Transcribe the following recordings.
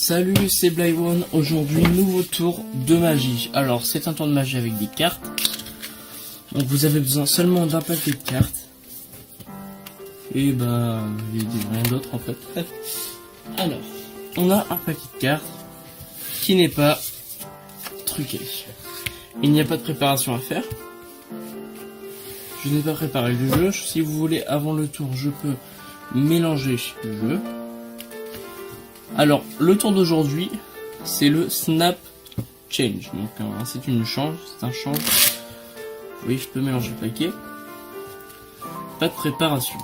Salut, c'est Blyone. Aujourd'hui, nouveau tour de magie. Alors, c'est un tour de magie avec des cartes. Donc, vous avez besoin seulement d'un paquet de cartes. Et bah, il n'y a rien d'autre en fait. Alors, on a un paquet de cartes qui n'est pas truqué. Il n'y a pas de préparation à faire. Je n'ai pas préparé le jeu. Si vous voulez, avant le tour, je peux mélanger le jeu. Alors, le tour d'aujourd'hui, c'est le Snap Change. Donc, c'est une change, c'est un change. Oui, je peux mélanger le paquet. Pas de préparation.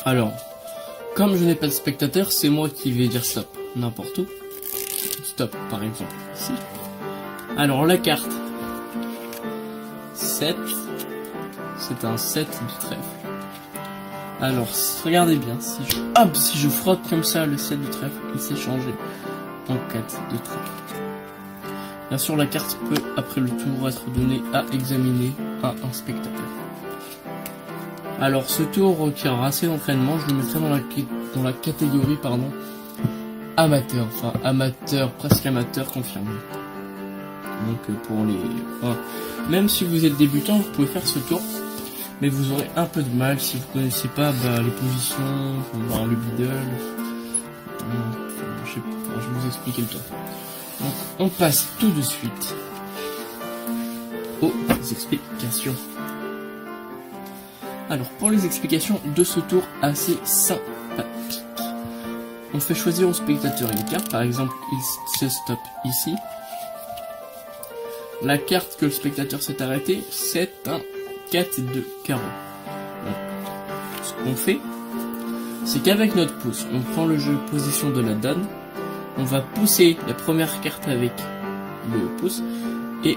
Alors, comme je n'ai pas de spectateur, c'est moi qui vais dire stop n'importe où. Stop, par exemple, ici. Alors, la carte 7, c'est un 7 de trèfle. Alors, regardez bien, si je frotte comme ça le 7 de trèfle, il s'est changé en 4 de trèfle. Bien sûr, la carte peut, après le tour, être donnée à examiner à un spectateur. Alors, ce tour requiert assez d'entraînement, je le mettrai dans la catégorie, amateur, enfin, amateur, presque amateur confirmé. Donc, même si vous êtes débutant, vous pouvez faire ce tour. Mais vous aurez un peu de mal si vous connaissez pas les positions, le middle. Je vais vous expliquer le tour. Donc, on passe tout de suite aux explications. Alors, pour les explications de ce tour assez sympathique, on fait choisir au spectateur une carte. Par exemple, il se stoppe ici. La carte que le spectateur s'est arrêté, c'est un 4 de carreau. Donc, ce qu'on fait, c'est qu'avec notre pouce, on prend le jeu position de la donne, on va pousser la première carte avec le pouce, et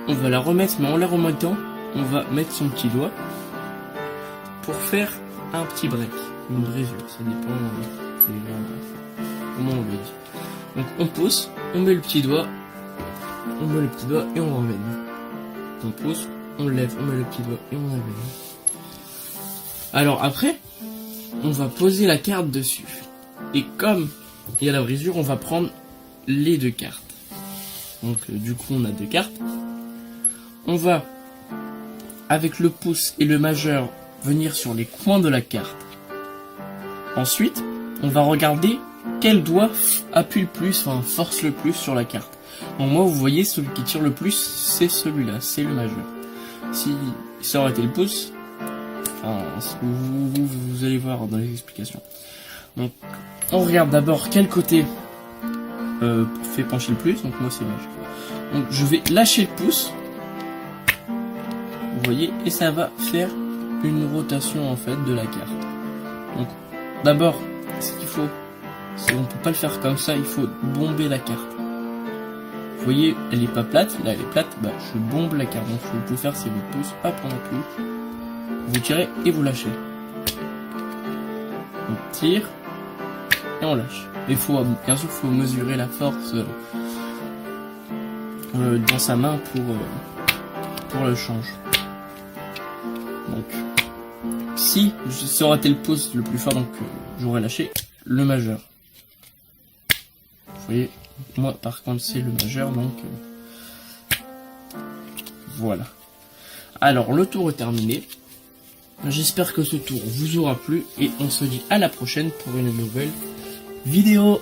on va la remettre, mais en la remettant, on va mettre son petit doigt pour faire un petit break, une brisure, ça dépend comment on le dit. Donc on pousse, on met le petit doigt, et on ramène. On pousse, on lève, on met le petit doigt et on ramène. Alors après, on va poser la carte dessus. Et comme il y a la brisure, on va prendre les deux cartes. Donc du coup on a deux cartes. On va, avec le pouce et le majeur, venir sur les coins de la carte. Ensuite, on va regarder quel doigt appuie le plus, enfin force le plus sur la carte. Donc moi, vous voyez, celui qui tire le plus, c'est celui-là, c'est le majeur. Si ça aurait été le pouce, vous allez voir dans les explications. Donc, on regarde d'abord quel côté fait pencher le plus. Donc moi, c'est majeur. Donc je vais lâcher le pouce, vous voyez, et ça va faire une rotation en fait de la carte. Donc d'abord, ce qu'il faut, c'est on peut pas le faire comme ça, il faut bomber la carte. Vous voyez, elle est pas plate, là elle est plate, je bombe la carte. Donc ce que vous pouvez faire, c'est votre pouce, hop, on appuie, vous tirez et vous lâchez. On tire et on lâche. Et bien sûr, faut mesurer la force dans sa main pour le change. Donc, si ça aurait été le pouce le plus fort, donc j'aurais lâché le majeur. Vous voyez, moi par contre c'est le majeur, donc voilà. Alors le tour est terminé. J'espère que ce tour vous aura plu et on se dit à la prochaine pour une nouvelle vidéo.